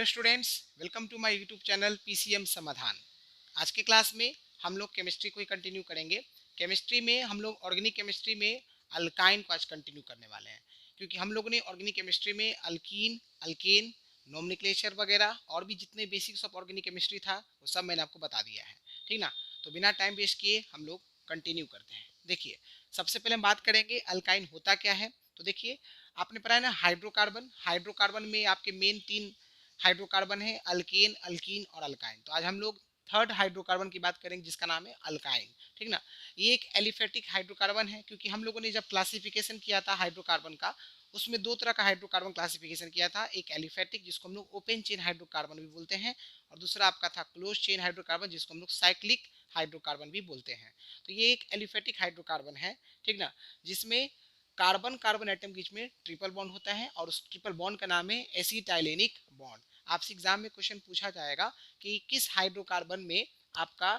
Hello students, welcome to my YouTube channel PCM Samadhan. आज के class में हम लोग केमिस्ट्री को ही कंटिन्यू करेंगे। केमिस्ट्री में हम लोग ऑर्गेनिक केमिस्ट्री में अल्काइन को आज कंटिन्यू करने वाले हैं, क्योंकि हम लोगों ने ऑर्गेनिक केमिस्ट्री में अल्कीन, अल्केन, नोमेनक्लेचर वगैरह और भी जितने बेसिक्स ऑफ ऑर्गेनिक केमिस्ट्री था वो सब मैंने आपको बता दिया है। ठीक ना? तो बिना टाइम वेस्ट किए हम लोग कंटिन्यू करते हैं। देखिए, सबसे पहले हम बात करेंगे अल्काइन होता क्या है। तो देखिए, आपने पढ़ा है ना हाइड्रोकार्बन। हाइड्रोकार्बन में आपके मेन तीन हाइड्रोकार्बन है, अल्केन, अल्कीन और अल्काइन। तो आज हम लोग थर्ड हाइड्रोकार्बन की बात करेंगे जिसका नाम है अल्काइन। ठीक ना? ये एक एलिफेटिक हाइड्रोकार्बन है, क्योंकि हम लोगों ने जब क्लासिफिकेशन किया था हाइड्रोकार्बन का, उसमें दो तरह का हाइड्रोकार्बन क्लासिफिकेशन किया था। एक एलिफेटिक जिसको हम लोग ओपन चेन हाइड्रोकार्बन भी बोलते हैं, और दूसरा आपका था क्लोज चेन हाइड्रोकार्बन जिसको हम लोग साइक्लिक हाइड्रोकार्बन भी बोलते हैं। तो ये एक एलिफेटिक हाइड्रोकार्बन है, ठीक ना, जिसमें कार्बन कार्बन एटम के बीच में ट्रिपल बॉन्ड होता है और उस ट्रिपल बॉन्ड का नाम है एसिटाइलेनिक बॉन्ड। आपसे एग्जाम में क्वेश्चन पूछा जाएगा कि किस हाइड्रोकार्बन में आपका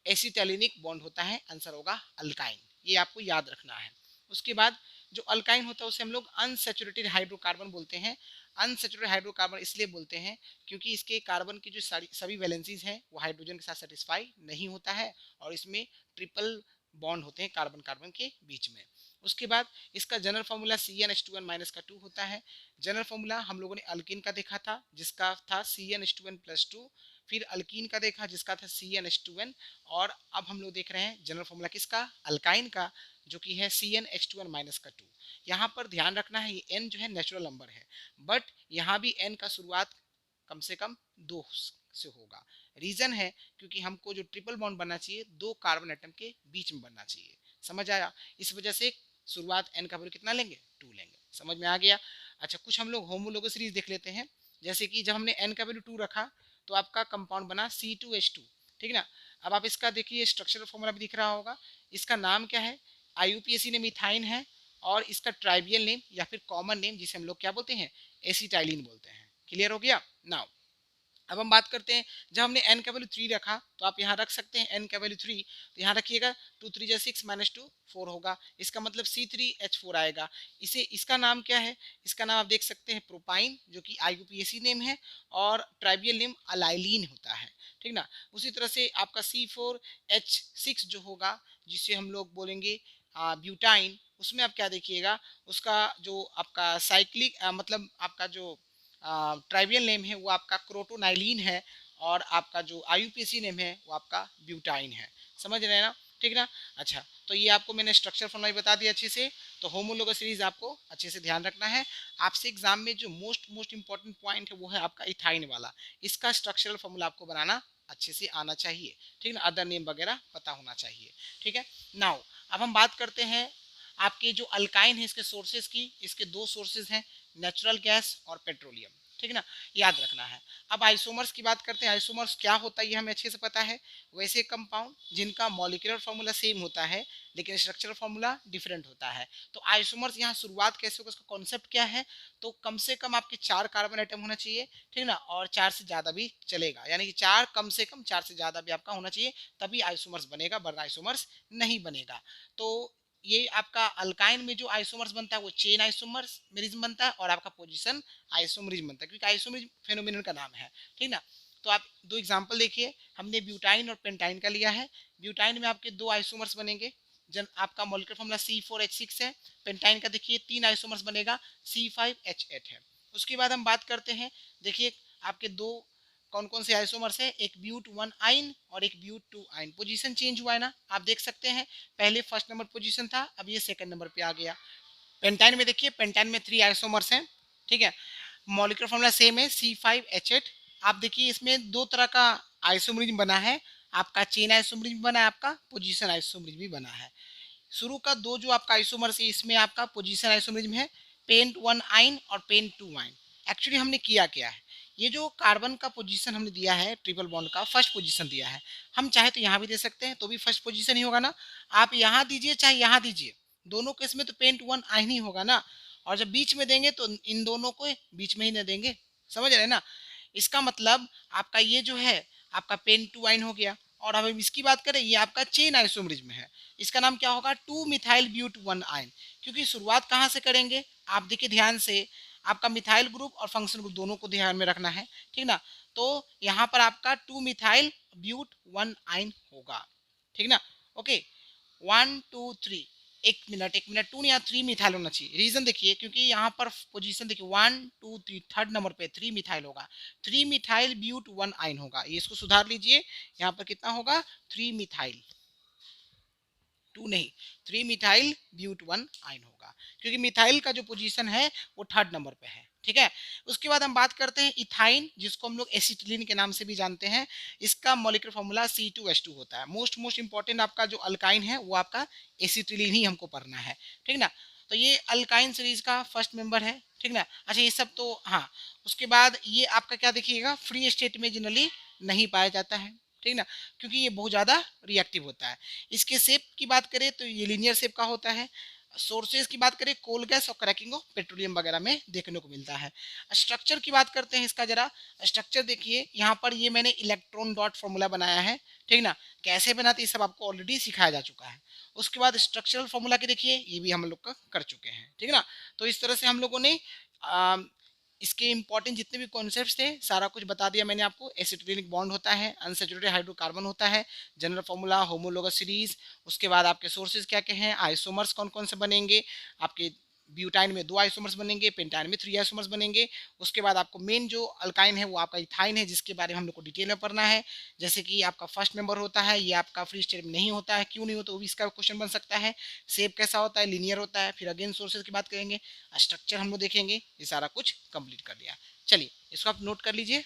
एसिटाइलेनिक बॉन्ड होता है, आंसर होगा अल्काइन। ये आपको याद रखना है। उसके बाद जो अल्काइन होता है उसे हम लोग अनसैचुरेटेड हाइड्रोकार्बन बोलते हैं। अनसैचुरेटेड हाइड्रोकार्बन इसलिए बोलते हैं क्योंकि इसके कार्बन की जो सभी वैलेंसीज हैं वो हाइड्रोजन के साथ सेटिस्फाई नहीं होता है, और इसमें ट्रिपल बॉन्ड होते हैं कार्बन कार्बन के बीच में। उसके बाद इसका जनरल फॉर्मूला CnH2n माइनस का 2 होता है। जनरल फॉर्मूला हम लोगों ने अल्किन का देखा था जिसका था CnH2n प्लस 2, फिर अल्कीन का देखा जिसका था CnH2n, और अब हम लोग देख रहे हैं जनरल फॉर्मूला किसका, अल्काइन का, जो कि है CnH2n माइनस का 2। यहाँ पर ध्यान रखना है ये n जो है नेचुरल नंबर है, बट यहाँ भी n का शुरुआत कम से कम 2 से होगा। रीजन है क्योंकि हमको जो ट्रिपल बॉन्ड बनना चाहिए दो कार्बन एटम के बीच में बनना चाहिए। समझ आया? इस वजह से शुरुआत n का वैल्यू कितना लेंगे, 2 लेंगे। समझ में आ गया? अच्छा, कुछ हम लोग होमोलोगस सीरीज देख लेते हैं। जैसे कि जब हमने n का वैल्यू 2 रखा तो आपका कंपाउंड बना C2H2। ठीक ना? अब आप इसका देखिए स्ट्रक्चरल फॉर्मूला भी दिख रहा होगा। इसका नाम क्या है? IUPAC ने मिथाइन है, और इसका ट्राइबियल नेम या फिर कॉमन नेम जिसे हम लोग क्या बोलते हैं, एसिटाइलिन बोलते हैं। क्लियर हो गया? नाउ अब हम बात करते हैं, जब हमने n का वैल्यू 3 रखा तो आप यहाँ रख सकते हैं n का वैल्यू 3, तो यहाँ रखिएगा 2 3 जा 6 माइनस 2 4 होगा। इसका मतलब C3H4 आएगा। इसे इसका नाम क्या है? इसका नाम आप देख सकते हैं प्रोपाइन, जो कि IUPAC नेम है, और ट्राइबियल नेम अलाइलिन होता है। ठीक ना? उसी तरह से आपका C4H6 जो होगा, जिसे हम लोग बोलेंगे ब्यूटाइन, उसमें आप क्या देखिएगा, उसका जो आपका साइक्लिक मतलब आपका जो ट्राइबियल नेम है वो आपका क्रोटोनाइलिन है, और आपका जो IUPAC नेम है वो आपका ब्यूटाइन है। समझ रहे हैं ना? ठीक ना? अच्छा, तो ये आपको मैंने स्ट्रक्चर फॉर्मूला भी बता दिया अच्छे से। तो होमोलोगस सीरीज आपको अच्छे से ध्यान रखना है। आपसे एग्जाम में जो मोस्ट इंपॉर्टेंट पॉइंट है वो है आपका इथाइन वाला। इसका स्ट्रक्चरल फॉर्मूला आपको बनाना अच्छे से आना चाहिए। ठीक ना? अदर नेम वगैरह पता होना चाहिए। ठीक है? नाउ अब हम बात करते हैं आपके जो अल्काइन है इसके सोर्सेज की। इसके दो सोर्सेज हैं, नेचुरल गैस और पेट्रोलियम। ठीक है ना? याद रखना है। अब आइसोमर्स की बात करते हैं। आइसोमर्स क्या होता है ये हमें अच्छे से पता है। वैसे कंपाउंड जिनका मॉलिक्यूलर फार्मूला सेम होता है लेकिन स्ट्रक्चरल फार्मूला डिफरेंट होता है। तो आइसोमर्स यहाँ शुरुआत कैसे होगा, उसका कॉन्सेप्ट क्या है, तो कम से कम आपके 4 कार्बन एटम होना चाहिए। ठीक ना? और 4 से ज्यादा भी चलेगा, यानी कि 4 कम से कम 4 से ज्यादा भी आपका होना चाहिए, तभी आइसोमर्स बनेगा, वरना आइसोमर्स नहीं बनेगा। तो ये आपका अल्काइन में जो आइसोमर्स बनता है वो चेन आइसोमर्स बनता है, और आपका पोजीशन आइसोमरिज्म बनता है, क्योंकि आइसोमरिज्म फेनोमेनन का नाम है। ठीक ना? तो आप दो एग्जांपल देखिए, हमने ब्यूटाइन और पेंटाइन का लिया है। ब्यूटाइन में आपके दो आइसोमर्स बनेंगे, जन आपका मॉलिक्यूलर फॉर्मूला C4H6 है। पेंटाइन का देखिए 3 आइसोमर्स बनेगा, C5H8 है। उसके बाद हम बात करते हैं, देखिए आपके दो कौन कौन से आइसोमर्स है, एक ब्यूट 1 आइन और एक ब्यूट 2 आइन। पोजीशन चेंज हुआ है ना, आप देख सकते हैं। पहले फर्स्ट नंबर पोजीशन था, अब ये सेकंड नंबर पे आ गया। पेंटाइन में देखिए, पेंटाइन में 3 आइसोमर्स हैं। ठीक है? मॉलिक्यूलर फॉर्मूला सेम है, C5H8। आप देखिए इसमें दो तरह का आइसोमरिज्म बना है, आपका चेन आइसोमरिज्म बना है, आपका पोजीशन आइसोमरिज्म भी बना है। शुरू का दो जो आपका आइसोमर्स है इसमें आपका पोजीशन आइसोमरिज्म है, पेंट 1 आइन और पेंट 2 आइन। एक्चुअली हमने किया क्या है, ये जो कार्बन का पोजीशन हमने दिया है ट्रिपल बॉन्ड का फर्स्ट पोजीशन दिया है, हम चाहे तो यहाँ भी दे सकते हैं तो भी फर्स्ट पोजीशन ही होगा ना। आप यहाँ दीजिए चाहे यहाँ दीजिए, दोनों केस में तो पेंट 1 आइन ही होगा ना। और जब बीच में देंगे तो इन दोनों को बीच में ही ना देंगे। समझ रहे हैं ना? इसका मतलब आपका ये जो है आपका पेन 2 आइन हो गया। और अब हम इसकी बात करें, ये आपका चेन आइसोमरिज्म है, इसका नाम क्या होगा, 2 मिथाइल ब्यूट 1 आइन। क्योंकि शुरुआत कहाँ से करेंगे, आप देखिए ध्यान से, आपका मिथाइल ग्रुप और फंक्शन ग्रुप दोनों को ध्यान में रखना है, ठीक ना। तो यहाँ पर आपका 2 मिथाइल ब्यूट 1 आइन होगा, ठीक ना। ओके, 1 2 3, एक मिनट 2 या 3 मिथाइल होना चाहिए। रीजन देखिए, क्योंकि यहाँ पर पोजीशन देखिए 1 2 3, थर्ड नंबर पे 3 मिथाइल होगा, 3 मिथाइल ब्यूट 1 आइन होगा। ये इसको सुधार लीजिए, यहाँ पर कितना होगा 3 मिथाइल, 2 नहीं, 3 मिथाइल ब्यूट 1 आइन होगा, क्योंकि मिथाइल का जो पोजीशन है वो थर्ड नंबर पे है, ठीक है। उसके बाद हम बात करते हैं इथाइन, जिसको हम लोग एसिटिलीन के नाम से भी जानते हैं। इसका मॉलिक्यूलर फॉर्मूला C2H2 होता है। मोस्ट इंपॉर्टेंट आपका जो अल्काइन है वो आपका एसिटिलीन ही हमको पढ़ना है, ठीक ना। तो ये अल्काइन सीरीज का फर्स्ट मेंबर है, ठीक ना। अच्छा, ये सब तो हाँ। उसके बाद ये आपका क्या देखिएगा, फ्री स्टेट में जनरली नहीं पाया जाता है, ठीक ना, क्योंकि ये बहुत ज़्यादा रिएक्टिव होता है। इसके शेप की बात करें तो ये लीनियर शेप का होता है। सोर्सेज की बात करें, कोल गैस और क्रैकिंग ऑफ पेट्रोलियम वगैरह में देखने को मिलता है। स्ट्रक्चर की बात करते हैं इसका जरा। स्ट्रक्चर देखिए, यहाँ पर ये मैंने इलेक्ट्रॉन डॉट फॉर्मूला बनाया है, ठीक ना। कैसे बनाते हैं सब आपको ऑलरेडी सिखाया जा चुका है। उसके बाद स्ट्रक्चरल फॉर्मूला के देखिए, ये भी हम लोग का कर चुके हैं, ठीक है ना। तो इस तरह से हम लोगों ने इसके इंपॉर्टेंट जितने भी कॉन्सेप्ट्स थे सारा कुछ बता दिया मैंने आपको। एसिटिलिक बॉन्ड होता है, अनसैचुरेटेड हाइड्रोकार्बन होता है, जनरल फॉर्मूला, होमोलोगस सीरीज। उसके बाद आपके सोर्सेज क्या क्या हैं, आइसोमर्स कौन कौन से बनेंगे, आपके ब्यूटाइन में 2 आइसोमर्स बनेंगे, पेंटाइन में 3 आइसोमर्स बनेंगे। उसके बाद आपको मेन जो अल्काइन है वो आपका इथाइन है, जिसके बारे में हम लोग को डिटेल में पढ़ना है। जैसे कि आपका फर्स्ट मेंबर होता है, ये आपका फ्री स्टेट में नहीं होता है, क्यों नहीं होता वो भी इसका क्वेश्चन बन सकता है। शेप कैसा होता है, लीनियर होता है। फिर अगेन सोर्सेज की बात करेंगे, स्ट्रक्चर हम लोग देखेंगे। ये सारा कुछ कंप्लीट कर लिया। चलिए इसको आप नोट कर लीजिए।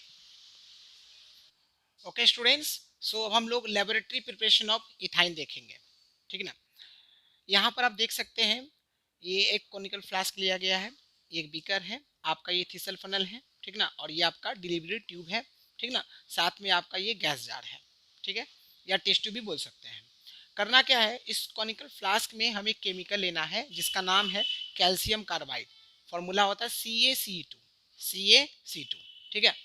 ओके स्टूडेंट्स, सो अब हम लोग लेबोरेटरी प्रिपरेशन ऑफ इथाइन देखेंगे, ठीक है ना। यहाँ पर आप देख सकते हैं, ये एक कॉनिकल फ्लास्क लिया गया है, ये एक बीकर है, आपका ये थीसल फनल है, ठीक ना, और ये आपका डिलीवरी ट्यूब है, ठीक ना। साथ में आपका ये गैस जार है, ठीक है, या टेस्ट ट्यूब भी बोल सकते हैं। करना क्या है, इस कॉनिकल फ्लास्क में हमें केमिकल लेना है जिसका नाम है कैल्शियम कार्बाइड। फॉर्मूला होता है CaC2, CaC2, ठीक है।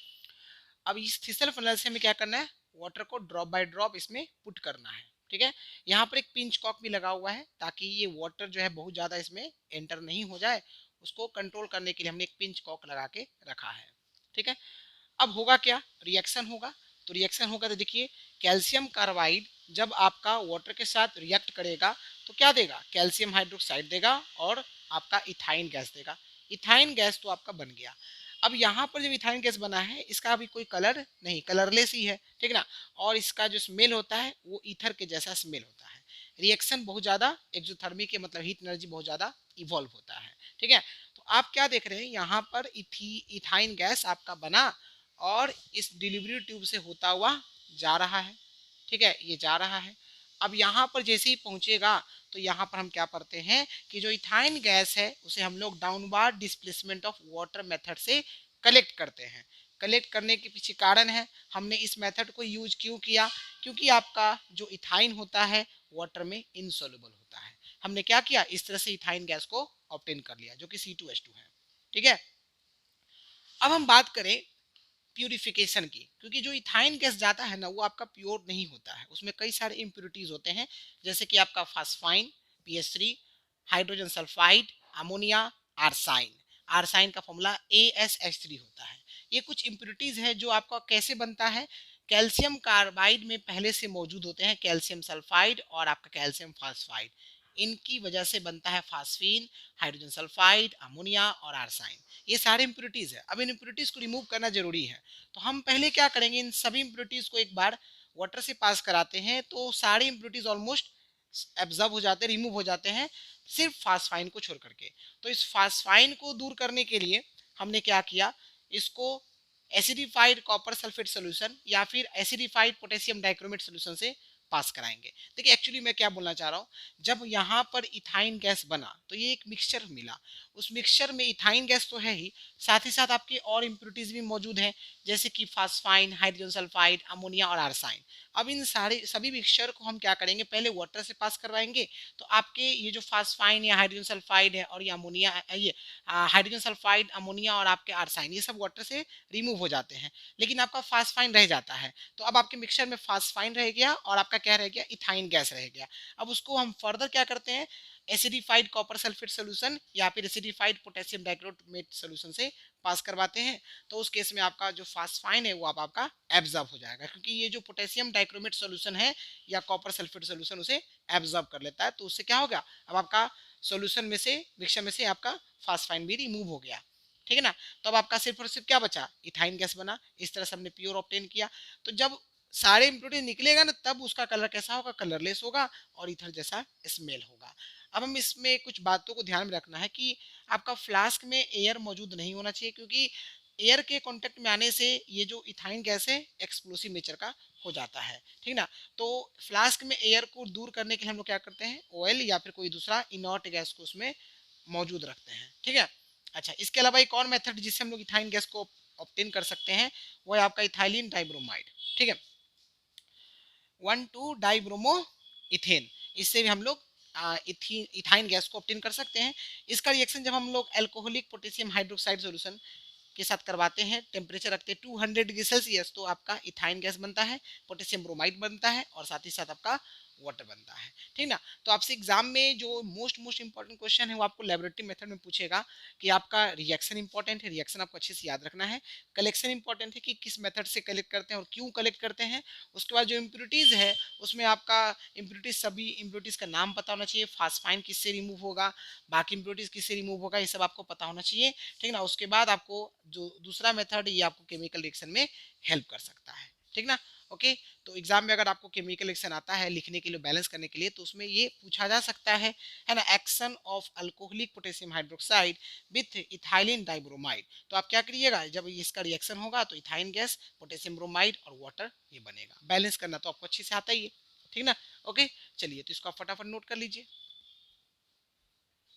अब इस थीसल फनल से हमें क्या करना है, वाटर को ड्रॉप बाय ड्रॉप इसमें पुट करना है, ठीक है। यहाँ पर एक पिंच कॉक भी लगा हुआ है, ताकि ये वाटर जो है बहुत ज़्यादा इसमें एंटर नहीं हो जाए। उसको कंट्रोल करने के लिए हमने एक पिंच कॉक लगा के रखा है, ठीक है। अब होगा क्या, रिएक्शन होगा। तो रिएक्शन होगा तो देखिए, कैल्शियम कार्बाइड जब आपका वाटर के साथ रिएक्ट करेगा तो क्या देगा, कैल्शियम हाइड्रोक्साइड देगा और आपका इथाइन गैस देगा। इथाइन गैस तो आपका बन गया। अब यहाँ पर जब इथाइन गैस बना है, इसका अभी कोई कलर नहीं, कलरलेस ही है, ठीक ना। और इसका जो स्मेल होता है वो ईथर के जैसा स्मेल होता है। रिएक्शन बहुत ज़्यादा एक्सोथर्मी के मतलब हीट एनर्जी बहुत ज़्यादा इवॉल्व होता है, ठीक है। तो आप क्या देख रहे हैं, यहाँ पर इथाइन गैस आपका बना और इस डिलीवरी ट्यूब से होता हुआ जा रहा है, ठीक है, ये जा रहा है। अब यहाँ पर जैसे ही पहुंचेगा तो यहाँ पर हम क्या पढ़ते हैं कि जो इथाइन गैस है उसे हम लोग downward displacement of water method से कलेक्ट करते हैं। कलेक्ट करने के पीछे कारण है, हमने इस मेथड को यूज क्यों किया, क्योंकि आपका जो इथाइन होता है वाटर में इनसॉल्युबल होता है। हमने क्या किया, इस तरह से इथाइन गैस को ऑब्टेन कर लिया, जो कि C2H2 है, ठीक है। अब हम बात करें प्यूरिफिकेशन की, क्योंकि जो इथाइन गैस जाता है ना वो आपका प्योर नहीं होता है, उसमें कई सारे इम्प्योरिटीज होते हैं, जैसे कि आपका फास्फाइन, PH3, हाइड्रोजन सल्फाइड, अमोनिया, आर्साइन। आर्साइन का फॉर्मूला AsH3 होता है। ये कुछ इम्प्योरिटीज है जो आपका कैसे बनता है, कैल्शियम कार्बाइड में पहले से मौजूद होते हैं, कैल्शियम सल्फाइड और आपका कैल्शियम फास्फाइड। इनकी वजह से बनता है फास्फीन, हाइड्रोजन सल्फाइड, अमोनिया और आर्साइन। ये सारे इंप्योरिटीज है। अब इन इंप्योरिटीज को रिमूव करना जरूरी है। तो हम पहले क्या करेंगे, इन सभी इंप्योरिटीज को एक बार वाटर से पास कराते हैं तो सारे इंप्योरिटीज ऑलमोस्ट एब्जॉर्ब हो जाते हैं, रिमूव हो जाते हैं, सिर्फ फास्फाइन को छोड़ करके। तो इस फास्फाइन को दूर करने के लिए हमने क्या किया, इसको एसिडिफाइड कॉपर सल्फेट सोल्यूशन या फिर एसिडिफाइड पोटेशियम डाइक्रोमेट सोल्यूशन से पास कराएंगे। देखिए एक्चुअली मैं क्या बोलना चाह रहा हूँ, जब यहाँ पर इथाइन गैस बना तो ये एक मिक्सचर मिला। उस मिक्सचर में इथाइन गैस तो है ही, साथ ही साथ आपके और इम्प्योरिटीज भी मौजूद हैं, जैसे कि फास्फाइन, हाइड्रोजन सल्फाइड, अमोनिया और आर्साइन। अब इन सारे सभी मिक्सचर को हम क्या करेंगे, पहले वाटर से पास करवाएंगे। तो आपके ये जो फास्फाइन या हाइड्रोजन सल्फाइड है और ये अमोनिया, ये हाइड्रोजन सल्फाइड, अमोनिया और आपके आर्साइन, ये सब वाटर से रिमूव हो जाते हैं, लेकिन आपका फास्फाइन रह जाता है। तो अब आपके मिक्सचर में फास्फाइन रह गया और आपका क्या रह गया, इथाइन गैस रह गया। अब उसको हम फर्दर क्या करते हैं, एसिडिफाइड कॉपर सल्फेट सोल्यूशन या फिर एसिडिफाइड पोटेशियम डाइक्रोमेट सोल्यूशन से पास करवाते हैं, तो उस केस में आपका जो फास्फाइन है वो आपका एब्जॉर्ब हो जाएगा, क्योंकि ये जो पोटेशियम डाइक्रोमेट सोल्यूशन है या कॉपर सल्फेट सोल्यूशन उसे एब्जॉर्ब कर लेता है। तो उससे क्या होगा, अब आपका सोल्यूशन में से, मिक्सचर में से आपका फास्फाइन भी रिमूव हो गया, ठीक है ना। तो अब आपका सिर्फ और सिर्फ क्या बचा, इथाइन गैस बना। इस तरह से हमने प्योर ऑब्टेन किया। तो जब सारे इम्प्योरिटीज निकलेगा ना, तब उसका कलर कैसा होगा, कलरलेस होगा और ईथर जैसा स्मेल होगा। अब हम इसमें कुछ बातों को ध्यान में रखना है कि आपका फ्लास्क में एयर मौजूद नहीं होना चाहिए, क्योंकि एयर के कांटेक्ट में आने से ये जो इथाइन गैस है एक्सप्लोसिव नेचर का हो जाता है, ठीक ना। तो फ्लास्क में एयर को दूर करने के लिए हम लोग क्या करते हैं, ऑयल या फिर कोई दूसरा इनर्ट गैस को उसमें मौजूद रखते हैं, ठीक है। अच्छा, इसके अलावा एक और मेथड जिससे हम लोग इथाइन गैस को ऑब्टेन कर सकते हैं वो है आपका इथाइलिन डाइब्रोमाइड, ठीक है, 1,2 डाइब्रोमो इथेन। इससे भी हम लोग इथाइन गैस को ऑब्टेन कर सकते हैं। इसका रिएक्शन जब हम लोग एल्कोहलिक पोटेशियम हाइड्रोक्साइड सॉल्यूशन के साथ करवाते हैं, टेम्परेचर रखते हैं 200 डिग्री सेल्सियस, तो आपका इथाइन गैस बनता है, पोटेशियम ब्रोमाइड बनता है और साथ ही साथ आपका वाटर बनता है, ठीक ना। तो आपसे एग्जाम में जो मोस्ट इंपॉर्टेंट क्वेश्चन है वो आपको लेबोरेटरी मेथड में पूछेगा कि आपका रिएक्शन इंपॉर्टेंट है, रिएक्शन आपको अच्छे से याद रखना है। कलेक्शन इंपॉर्टेंट है कि किस मेथड से कलेक्ट करते हैं और क्यों कलेक्ट करते हैं। उसके बाद जो इम्प्योरिटीज है उसमें आपका इम्प्योरिटीज, सभी इम्प्योरिटीज का नाम पता होना चाहिए, फास्फाइन किससे रिमूव होगा, बाकी इम्प्योरिटीज किससे रिमूव होगा, ये सब आपको पता होना चाहिए, ठीक ना। उसके बाद आपको जो दूसरा मेथड ये आपको केमिकल रिएक्शन में हेल्प कर सकता है, ठीक ना। ओके, तो एग्जाम में अगर आपको केमिकल रिएक्शन आता है लिखने के लिए, बैलेंस करने के लिए, तो उसमें ये पूछा जा सकता है ना, action of alcoholic potassium hydroxide with ethylene dibromide. तो आप क्या करिएगा, जब इसका रिएक्शन होगा तो इथाइन गैस, पोटेशियम ब्रोमाइड और वाटर ये बनेगा। बैलेंस करना तो आपको अच्छे से आता ही है, ठीक ना। ओके, चलिए तो इसको आप फटाफट नोट कर लीजिए।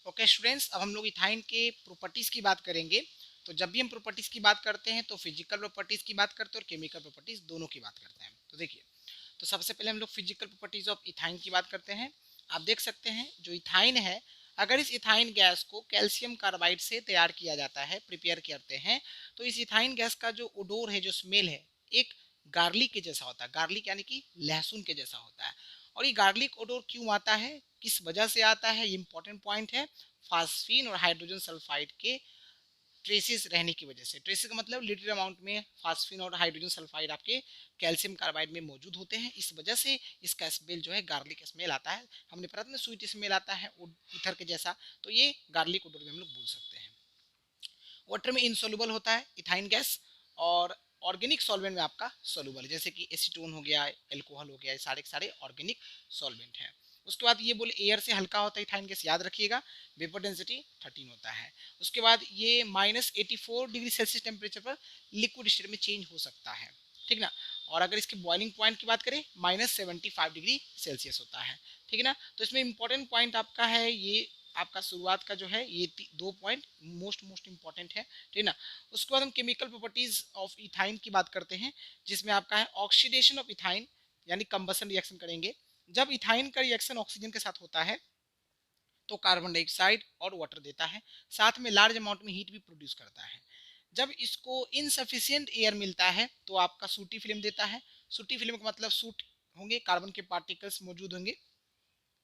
ओके स्टूडेंट्स, अब हम लोग इथाइन के प्रॉपर्टीज की बात करेंगे। तो जब भी हम प्रॉपर्टीज की बात करते हैं तो फिजिकल प्रॉपर्टीज की बात करते हैं और केमिकल प्रॉपर्टीज दोनों की बात करते हैं। तो देखिए, तो सबसे पहले हम लोग फिजिकल प्रॉपर्टीज ऑफ इथाइन की बात करते हैं। आप देख सकते हैं जो इथाइन है, अगर इस इथाइन गैस को कैल्शियम कार्बाइड से तैयार किया जाता है, प्रिपेयर करते हैं, तो इस इथाइन गैस का जो ओडोर है, जो स्मेल है, एक गार्लिक के जैसा होता है। गार्लिक यानी कि लहसुन के जैसा होता है। और ये गार्लिक ओडोर क्यों आता है, किस वजह से आता है, ये इंपॉर्टेंट पॉइंट है। फास्फीन और हाइड्रोजन सल्फाइड के ट्रेसेस रहने की वजह से। ट्रेसेस का मतलब लिटिल अमाउंट में फास्फिन और हाइड्रोजन सल्फाइड आपके कैल्शियम कार्बाइड में मौजूद होते हैं, इस वजह से इसका स्मेल जो है गार्लिक स्मेल आता है। हमने पढ़ा था ना, स्वीट स्मेल आता है ईथर के जैसा, तो ये गार्लिक ओडोर में हम लोग बोल सकते हैं। वाटर में इनसोल्युबल होता है इथाइन गैस, और ऑर्गेनिक सॉल्वेंट में आपका सोल्युबल है, जैसे कि एसीटोन हो गया, एल्कोहल हो गया, ये सारे के सारे ऑर्गेनिक सॉल्वेंट हैं। उसके बाद ये बोले एयर से हल्का होता है इथाइन गैस, याद रखिएगा, वेपर डेंसिटी 13 होता है। उसके बाद ये -84 डिग्री सेल्सियस टेम्परेचर पर लिक्विड स्टेट में चेंज हो सकता है, ठीक ना। और अगर इसके बॉइलिंग पॉइंट की बात करें -75 डिग्री सेल्सियस होता है, ठीक है ना। तो इसमें इंपॉर्टेंट पॉइंट आपका है ये, आपका शुरुआत का जो है ये 2 पॉइंट मोस्ट इंपॉर्टेंट है, ठीक ना। उसके बाद हम केमिकल प्रॉपर्टीज ऑफ इथाइन की बात करते हैं, जिसमें आपका है ऑक्सीडेशन ऑफ इथाइन, यानी कंबसन रिएक्शन करेंगे। जब इथाइन का रिएक्शन ऑक्सीजन के साथ होता है तो कार्बन डाइऑक्साइड और वाटर देता है, साथ में लार्ज अमाउंट में हीट भी प्रोड्यूस करता है। जब इसको इनसफिशियंट एयर मिलता है तो आपका सूटी फिल्म देता है। सूटी फिल्म का मतलब सूट होंगे, कार्बन के पार्टिकल्स मौजूद होंगे,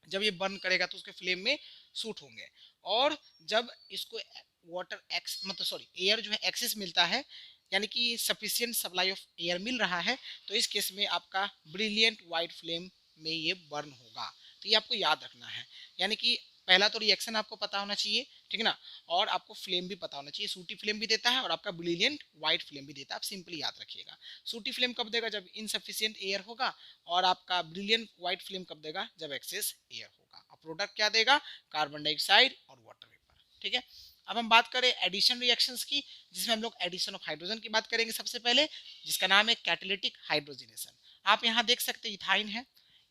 जब ये बर्न करेगा तो उसके फ्लेम में सूट होंगे। और जब इसको वाटर एक्स मतलब सॉरी एयर जो है एक्सेस मिलता है, यानी कि सफिशियंट सप्लाई ऑफ एयर मिल रहा है, तो इस केस में आपका ब्रिलियंट वाइट फ्लेम में ये बर्न होगा। तो ये आपको याद रखना है, यानी कि पहला तो रिएक्शन आपको पता होना चाहिए, ठीक ना, और आपको फ्लेम भी पता होना चाहिए। सूटी फ्लेम भी देता है और आपका ब्रिलियंट वाइट फ्लेम भी देता है, आप सिंपली याद रखिएगा। सूटी फ्लेम कब देगा, जब इनसफिशियंट एयर होगा, और आपका ब्रिलियंट व्हाइट फ्लेम कब देगा, जब एक्सेस एयर होगा। और प्रोडक्ट क्या देगा, कार्बन डाइऑक्साइड और वाटर वेपर, ठीक है। अब हम बात करें एडिशन रिएक्शंस की, जिसमें हम लोग एडिशन ऑफ हाइड्रोजन की बात करेंगे सबसे पहले, जिसका नाम है कैटालिटिक हाइड्रोजनेशन। आप यहाँ देख सकते हैं इथाइन है,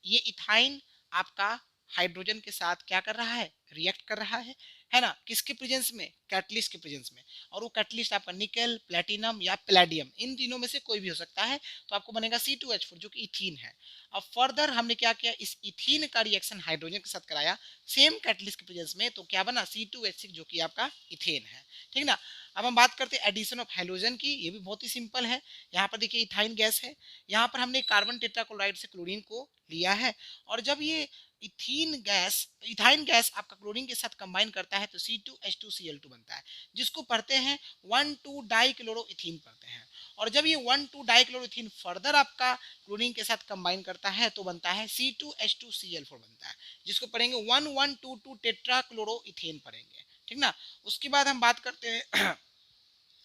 ये इथाइन आपका हाइड्रोजन के साथ क्या कर रहा है, रिएक्ट कर रहा है ना, किसके प्रेजेंस में, कैटलिस्ट के प्रेजेंस में। और वो कैटलिस्ट आपका निकल, प्लेटिनम या प्लेडियम, इन तीनों में से कोई भी हो सकता है। तो आपको बनेगा C2H4 जो कि इथीन है। अब फर्दर हमने क्या किया, इस इथीन का रिएक्शन हाइड्रोजन के साथ कराया सेम कैटलिस्ट के प्रेजेंस में, तो क्या बना C2H6 जो कि आपका इथेन है, ठीक ना। अब हम बात करते हैं एडिशन ऑफ हाइड्रोजन की, ये भी बहुत ही सिंपल है। यहाँ पर देखिए इथाइन गैस है, यहाँ पर हमने कार्बन टेट्राक्लोराइड से क्लोरीन को लिया है, और जब ये इथाइन गैस आपका क्लोरीन के साथ कंबाइन करता है तो C2H2Cl2 बनता है, जिसको पढ़ते हैं 1,2 डाइक्लोरोइथीन पढ़ते हैं। और जब ये 1,2 डाइक्लोरोइथीन फर्दर आपका क्लोरीन के साथ कंबाइन करता है तो बनता है C2H2Cl4 बनता है, जिसको पढ़ेंगे 1,1,2,2 टेट्राक्लोरोइथेन पढ़ेंगे, ठीक ना। उसके बाद हम बात करते हैं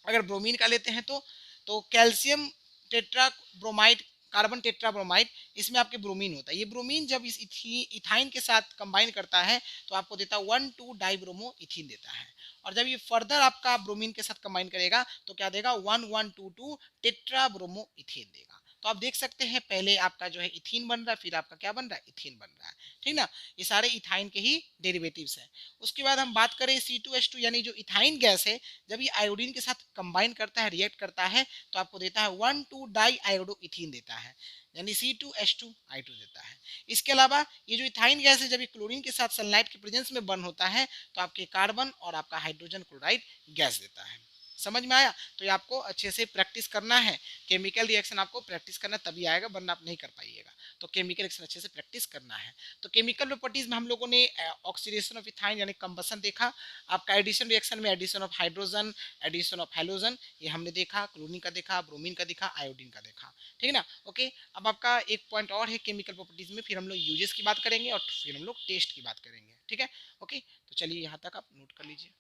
अगर ब्रोमीन का लेते हैं तो कैल्शियम टेट्राब्रोमाइड, कार्बन टेट्राब्रोमाइड, इसमें आपके ब्रोमीन होता है। ये ब्रोमीन जब इस इथाइन के साथ कंबाइन करता है तो आपको देता है 1,2 डाइब्रोमो इथीन देता है। और जब ये फर्दर आपका ब्रोमीन के साथ कंबाइन करेगा तो क्या देगा 1,1,2,2 टेट्राब्रोमो इथेन देगा। तो आप देख सकते हैं पहले आपका जो है इथीन बन रहा है, फिर आपका क्या बन रहा है, इथेन बन रहा है, ठीक ना। ये सारे इथाइन के ही डेरिवेटिव्स हैं। उसके बाद हम बात करें C2H2 यानी जो इथाइन गैस है, जब ये आयोडीन के साथ कंबाइन करता है, रिएक्ट करता है तो आपको देता है 1,2 डाई आयोडो इथीन देता है, यानी C2H2I2 देता है। इसके अलावा ये जो इथाइन गैस है जब ये क्लोरीन के साथ सनलाइट के प्रेजेंस में बर्न होता है तो आपके कार्बन और आपका हाइड्रोजन क्लोराइड गैस देता है। समझ में आया? तो ये आपको अच्छे से प्रैक्टिस करना है, केमिकल रिएक्शन आपको प्रैक्टिस करना तभी आएगा, वरना आप नहीं कर पाइएगा। तो केमिकल रिएक्शन अच्छे से प्रैक्टिस करना है। तो केमिकल प्रॉपर्टीज में हम लोगों ने ऑक्सीडेशन ऑफ इथाइन यानी कंबसन देखा, आपका एडिशन रिएक्शन में addition of hydrogen, addition of halogen ये हमने देखा, क्लोरीन का देखा, ब्रोमीन का देखा, आयोडीन का देखा, ठीक है ना। ओके, अब आपका एक पॉइंट और है केमिकल प्रॉपर्टीज में, फिर हम लोग यूजेस की बात करेंगे और फिर हम लोग टेस्ट की बात करेंगे, ठीक है। ओके, तो चलिए यहाँ तक आप नोट कर लीजिए।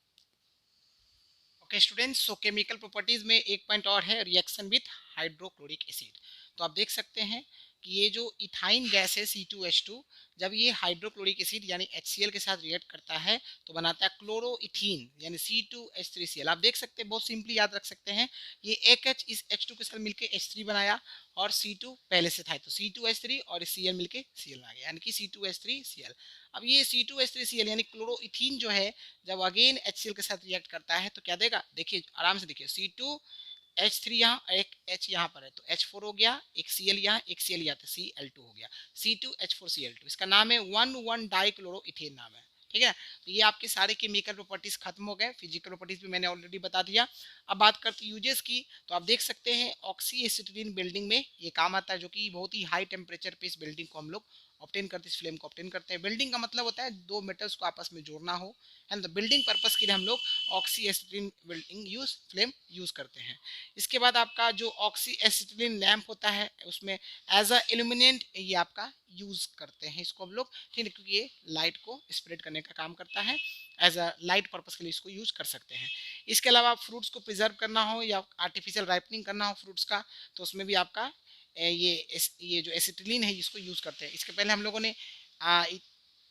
ओके स्टूडेंट्स, सो केमिकल प्रॉपर्टीज में एक पॉइंट और है, रिएक्शन विथ हाइड्रोक्लोरिक एसिड। तो आप देख सकते हैं कि ये जो इथाइन गैस है C2H2, जब ये हाइड्रोक्लोरिक एसिड यानी HCl के साथ रिएक्ट करता है तो बनाता है क्लोरोइथीन यानी C2H3Cl। आप देख सकते हैं, बहुत सिंपली याद रख सकते हैं, ये एक H इस H2 के साथ मिलकर H3 बनाया और C2 पहले से था तो C2H3 और इस Cl मिलके Cl आ गया यानी कि C2H3Cl। अब ये C2H3Cl यानी क्लोरोइथीन जो है जब अगेन HCl के साथ रिएक्ट करता है तो क्या देगा, देखिए आराम से देखिए, C2H3 यहाँ, एक H यहाँ पर है तो H4 हो गया, एक Cl यहाँ, एक Cl यहाँ तो Cl2 हो गया, C2H4Cl2। इसका नाम है 1,1 डाइक्लोरोइथेन नाम है, ठीक है। तो ये आपके सारे केमिकल प्रॉपर्टीज खत्म हो गए, फिजिकल प्रॉपर्टीज भी मैंने ऑलरेडी बता दिया। अब बात करते हैं यूजेस की, तो आप देख सकते हैं ऑक्सी एसिटिलीन बिल्डिंग में ये काम आता है, जो कि बहुत ही हाई टेम्परेचर पे इस बिल्डिंग को हम लोग ऑब्टेन करते हैं, इस फ्लेम को ऑब्टेन करते हैं। बिल्डिंग का मतलब होता है दो मेटल्स को आपस में जोड़ना हो, है ना। बिल्डिंग पर्पस के लिए हम लोग oxy acetylene building flame use करते हैं। इसके बाद आपका जो ऑक्सी एसिटिलीन लैंप होता है उसमें एज अ इल्यूमिनेंट ये आपका यूज करते हैं इसको हम लोग, ठीक है, क्योंकि ये लाइट को स्प्रेड करने का काम करता है, एज अ लाइट पर्पस के लिए इसको यूज कर सकते हैं। इसके अलावा फ्रूट्स को प्रिजर्व करना हो या आर्टिफिशियल राइपनिंग करना हो फ्रूट्स का तो उसमें भी आपका ये जो एसिटिलीन है इसको यूज करते हैं। इसके पहले हम लोगों ने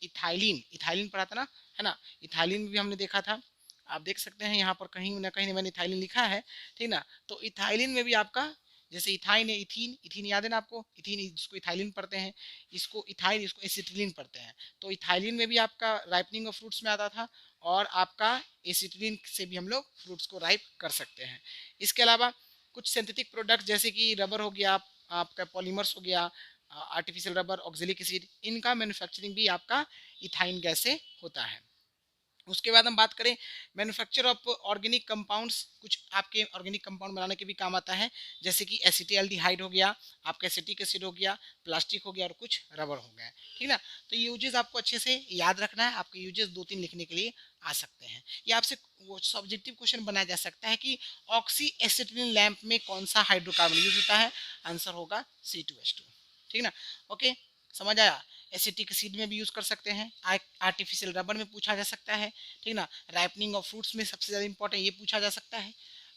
इथाइलिन पढ़ा था ना, है ना। इथाइलिन भी हमने देखा था, आप देख सकते हैं यहाँ पर कहीं ना कहीं मैंने इथाइलिन लिखा है, ठीक ना। तो इथाइलिन में भी आपका जैसे इथाइन है, इथीन, इथीन याद है ना आपको, इथीन जिसको इथाइलिन पढ़ते हैं, इसको इथाइल, इसको एसिटिलीन पढ़ते हैं। तो इथाइलिन में भी आपका राइपनिंग ऑफ फ्रूट्स में आता था और आपका एसिटिलीन से भी हम लोग फ्रूट्स को राइप कर सकते हैं। इसके अलावा कुछ सिंथेटिक प्रोडक्ट जैसे कि रबर हो गया, आपका पॉलीमर्स हो गया, आर्टिफिशियल रबर, ऑक्जेलिक एसिड, इनका मैन्युफैक्चरिंग भी आपका इथाइन गैस से होता है। उसके बाद हम बात करें मैन्युफैक्चर ऑफ ऑर्गेनिक कंपाउंड्स, कुछ आपके ऑर्गेनिक कंपाउंड बनाने के भी काम आता है, जैसे कि एसिटिल्डिहाइड हो गया, आपका एसिटिक एसिड हो गया, प्लास्टिक हो गया और कुछ रबर हो गया, ठीक ना। तो ये यूजेस आपको अच्छे से याद रखना है, आपके यूजेस 2-3 लिखने के लिए आ सकते हैं। ये आपसे वो सब्जेक्टिव क्वेश्चन बनाया जा सकता है कि ऑक्सी एसिटिलीन लैंप में कौन सा हाइड्रोकार्बन यूज होता है, आंसर होगा C2H2, ठीक ना। ओके, समझ आया। एसिटिक एसिड में भी यूज कर सकते हैं, आर्टिफिशियल रबर में पूछा जा सकता है, ठीक ना। राइपनिंग ऑफ फ्रूट्स में सबसे ज़्यादा इंपॉर्टेंट ये पूछा जा सकता है।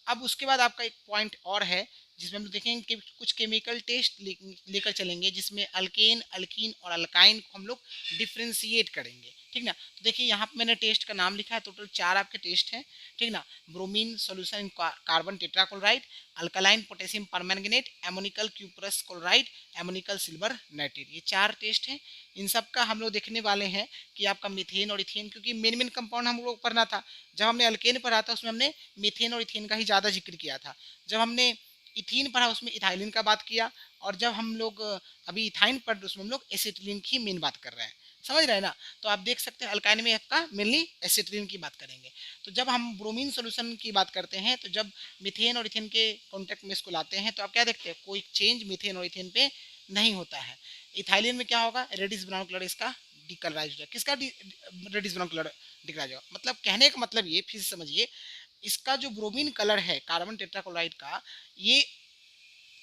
अब उसके बाद आपका एक पॉइंट और है जिसमें हम देखेंगे कि कुछ केमिकल टेस्ट लेकर चलेंगे जिसमें अल्केन, अल्कीन और अल्काइन को हम लोग डिफ्रेंशिएट करेंगे, ठीक ना। तो देखिए यहाँ पे मैंने टेस्ट का नाम लिखा है, टोटल 4 आपके टेस्ट हैं, ठीक ना। Bromine solution in carbon tetrachloride, alkaline potassium permanganate, ammoniacal cuprous chloride, ammoniacal silver nitrate, ये 4 टेस्ट हैं। इन सब का हम लोग देखने वाले हैं कि आपका मीथेन और इथेन, क्योंकि मेन कंपाउंड हम लोग पढ़ना था। जब हमने अल्केन पढ़ा था उसमें हमने मीथेन और इथेन का ही ज़्यादा जिक्र किया था। जब हमने इथीन पढ़ा उसमें इथाइलिन का बात किया, और जब हम लोग अभी इथाइन पढ़ उसमें हम लोग एसिटिलीन की मेन बात कर रहे हैं, समझ रहे हैं ना। तो आप देख सकते हैं अल्काइन में आपका मेनली एसिटिलीन की बात करेंगे। तो जब हम ब्रोमीन सोल्यूशन की बात करते हैं तो जब मीथेन और इथेन के कॉन्टेक्ट में इसको लाते हैं तो आप क्या देखते हैं, कोई चेंज मीथेन और इथेन पे नहीं होता है। इथाइलिन में क्या होगा, रेडिश ब्राउन कलर इसका डिकलराइज हो जाएगा। किसका रेडिश ब्राउन कलर डिकलराइज होगा, मतलब कहने का मतलब ये फिर से समझिए, इसका जो ब्रोमीन कलर है कार्बन टेट्राक्लोराइड का, ये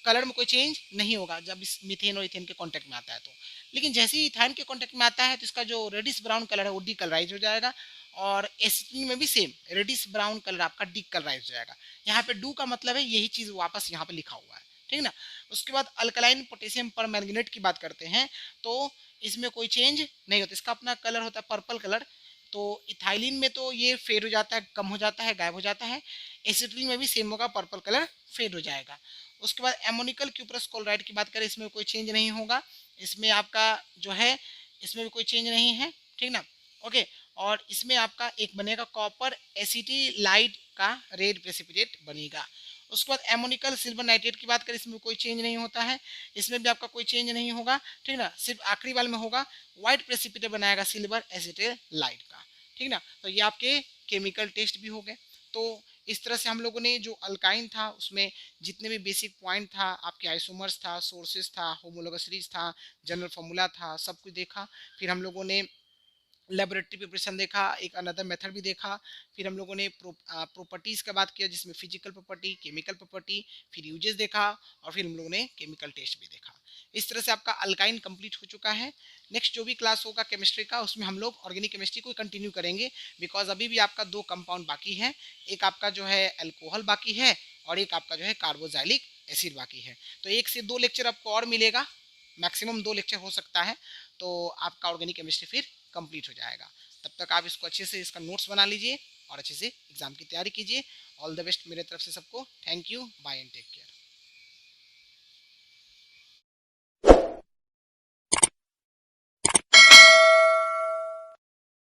कलर में कोई चेंज नहीं होगा जब इस मीथेन और इथेन के कांटेक्ट में आता है तो। लेकिन जैसे ही इथाइन के कांटेक्ट में आता है तो इसका जो रेडिश ब्राउन कलर है वो डिकलराइज हो जाएगा, और एसिटिलीन में भी सेम रेडिश ब्राउन कलर आपका डिकलराइज हो जाएगा। यहाँ पे डू का मतलब है यही चीज वापस यहाँ पे लिखा हुआ है, ठीक है ना। उसके बाद अल्कलाइन पोटेशियम पर मैंगनेट की बात करते हैं तो इसमें कोई चेंज नहीं होता, इसका अपना कलर होता है पर्पल कलर। तो इथाइलिन में तो ये फेड हो जाता है, कम हो जाता है, गायब हो जाता है। एसिटिलीन में भी सेम होगा, पर्पल कलर फेड हो जाएगा। उसके बाद एमोनिकल क्यूप्रस क्लोराइड की बात करें, इसमें कोई चेंज नहीं होगा, इसमें आपका जो है इसमें भी कोई चेंज नहीं है, ठीक ना। ओके, और इसमें आपका एक बनेगा कॉपर एसिटिलाइड का रेड प्रेसिपिटेट बनेगा। उसके बाद एमोनिकल सिल्वर नाइट्रेट की बात करें, इसमें कोई चेंज नहीं होता है, इसमें भी आपका कोई चेंज नहीं होगा, ठीक ना। सिर्फ आखिरी वाले में होगा व्हाइट प्रेसिपिटेट बनाएगा सिल्वर एसिटिलाइड का, ठीक ना। तो ये आपके केमिकल टेस्ट भी हो गए। तो इस तरह से हम लोगों ने जो अल्काइन था उसमें जितने भी बेसिक पॉइंट था, आपके आइसोमर्स था, सोर्सेज था, होमोलोगस सीरीज था, जनरल फार्मूला था, सब कुछ देखा। फिर हम लोगों ने लेबोरेटरी प्रिपरेशन देखा, एक अनदर मेथड भी देखा। फिर हम लोगों ने प्रॉपर्टीज़ का बात किया जिसमें फिजिकल प्रॉपर्टी, केमिकल प्रॉपर्टी, फिर यूजेस देखा, और फिर हम लोगों ने केमिकल टेस्ट भी देखा। इस तरह से आपका अल्काइन कंप्लीट हो चुका है। नेक्स्ट जो भी क्लास होगा केमिस्ट्री का उसमें हम लोग ऑर्गेनिक केमिस्ट्री को कंटिन्यू करेंगे, बिकॉज अभी भी आपका 2 कंपाउंड बाकी है, एक आपका जो है अल्कोहल बाकी है और एक आपका जो है कार्बोजाइलिक एसिड बाकी है। तो 1 से 2 लेक्चर आपको और मिलेगा, मैक्सिमम 2 लेक्चर हो सकता है, तो आपका ऑर्गेनिक केमिस्ट्री फिर कंप्लीट हो जाएगा। तब तक आप इसको अच्छे से इसका नोट्स बना लीजिए और अच्छे से एग्जाम की तैयारी कीजिए। ऑल द बेस्ट मेरे तरफ से सबको, thank you, bye and take care.